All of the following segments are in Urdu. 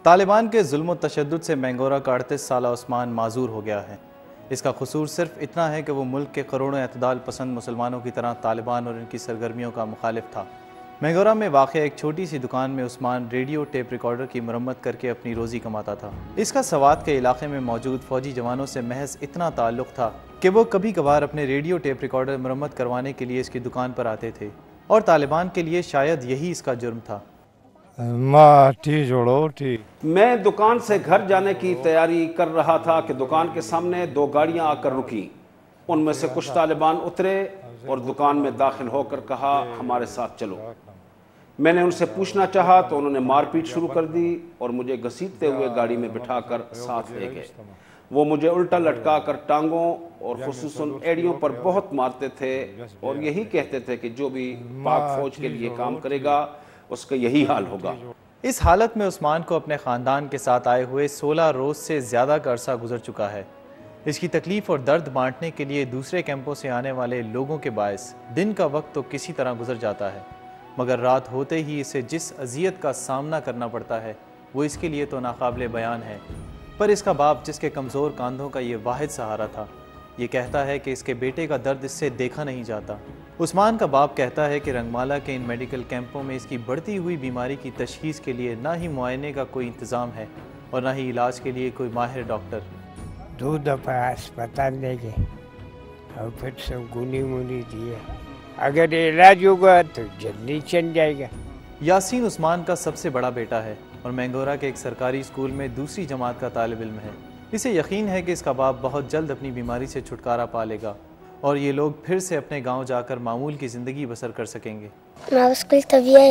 طالبان کے ظلم و تشدد سے مینگورہ کا 38 سالہ عثمان معذور ہو گیا ہے۔ اس کا قصور صرف اتنا ہے کہ وہ ملک کے کروڑوں اعتدال پسند مسلمانوں کی طرح طالبان اور ان کی سرگرمیوں کا مخالف تھا۔ مینگورہ میں واقع ایک چھوٹی سی دکان میں عثمان ریڈیو ٹیپ ریکارڈر کی مرمت کر کے اپنی روزی کماتا تھا۔ اس کا سوات کے علاقے میں موجود فوجی جوانوں سے محض اتنا تعلق تھا کہ وہ کبھی کبھار اپنے ریڈیو ٹیپ ریکارڈر مرمت کروانے کے لیے اس کی دکان پر آتے تھے، اور طالبان کے لیے شاید یہی اس کا جرم تھا۔ میں دکان سے گھر جانے کی تیاری کر رہا تھا کہ دکان کے سامنے 2 گاڑیاں آ کر رکیں۔ ان میں سے کچھ طالبان اترے اور دکان میں داخل ہو کر کہا ہمارے ساتھ چلو۔ میں نے ان سے پوچھنا چاہا تو انہوں نے مار پیٹ شروع کر دی اور مجھے گھسیٹتے ہوئے گاڑی میں بٹھا کر ساتھ لے گئے۔ وہ مجھے الٹا لٹکا کر ٹانگوں اور خصوصاً ایڑیوں پر بہت مارتے تھے اور یہی کہتے تھے کہ جو بھی پاک فوج کے لیے کام کرے گا اس کا یہی حال ہوگا۔ اس حالت میں عثمان کو اپنے خاندان کے ساتھ آئے ہوئے 16 روز سے زیادہ کا عرصہ گزر چکا ہے۔ اس کی تکلیف اور درد بانٹنے کے لیے دوسرے کیمپوں سے آنے والے لوگوں کے باعث دن کا وقت تو کسی طرح گزر جاتا ہے، مگر رات ہوتے ہی اسے جس اذیت کا سامنا کرنا پڑتا ہے وہ اس کے لیے تو ناقابل بیان ہے۔ پر اس کا باپ، جس کے کمزور کاندھوں کا یہ واحد سہارا تھا، یہ کہتا ہے کہ اس کے بیٹے کا درد اس سے دیکھا نہیں جاتا۔ عثمان کا باپ کہتا ہے کہ رنگمالا کے ان میڈیکل کیمپوں میں اس کی بڑھتی ہوئی بیماری کی تشخیص کے لیے نہ ہی معائنے کا کوئی انتظام ہے اور نہ ہی علاج کے لیے کوئی ماہر ڈاکٹر۔ 2 دفعہ اسپتال لے گئے اور پھر سب گونی مونی دیے، اگر علاج ہوگا تو جلدی چل جائے گا۔ یاسین عثمان کا سب سے بڑا بیٹا ہے اور مینگورہ کے ایک سرکاری اسکول میں دوسری جماعت کا طالب علم ہے۔ اسے یقین ہے کہ اس کا باپ بہت جلد اپنی بیماری سے چھٹکارا پا لے گا اور یہ لوگ پھر سے اپنے گاؤں جا کر معمول کی زندگی بسر کر سکیں گے۔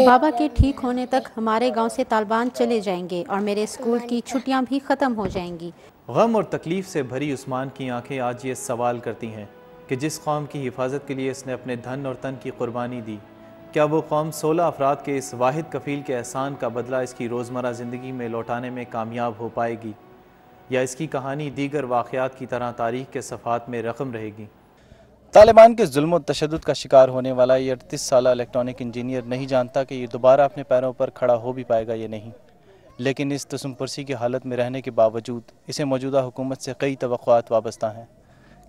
بابا کے ٹھیک ہونے تک ہمارے گاؤں سے طالبان چلے جائیں گے اور میرے اسکول کی چھٹیاں بھی ختم ہو جائیں گی۔ غم اور تکلیف سے بھری عثمان کی آنکھیں آج یہ سوال کرتی ہیں کہ جس قوم کی حفاظت کے لیے اس نے اپنے دھن اور تن کی قربانی دی، کیا وہ قوم 16 افراد کے اس واحد کفیل کے احسان کا بدلہ اس کی روزمرہ زندگی میں لوٹانے میں کامیاب ہو پائے گی، یا اس کی کہانی دیگر واقعات کی طرح تاریخ کے صفحات میں رقم رہے گی؟ طالبان کے ظلم و تشدد کا شکار ہونے والا یہ 38 سالہ الیکٹرانک انجینئر نہیں جانتا کہ یہ دوبارہ اپنے پیروں پر کھڑا ہو بھی پائے گا یا نہیں، لیکن اس تسم پرسی کی حالت میں رہنے کے باوجود اسے موجودہ حکومت سے کئی توقعات وابستہ ہیں۔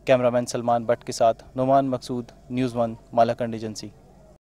کیمرہ مین سلمان بٹ کے ساتھ نعمان مقصود، نیوز 1 مالاکنڈ ایجنسی۔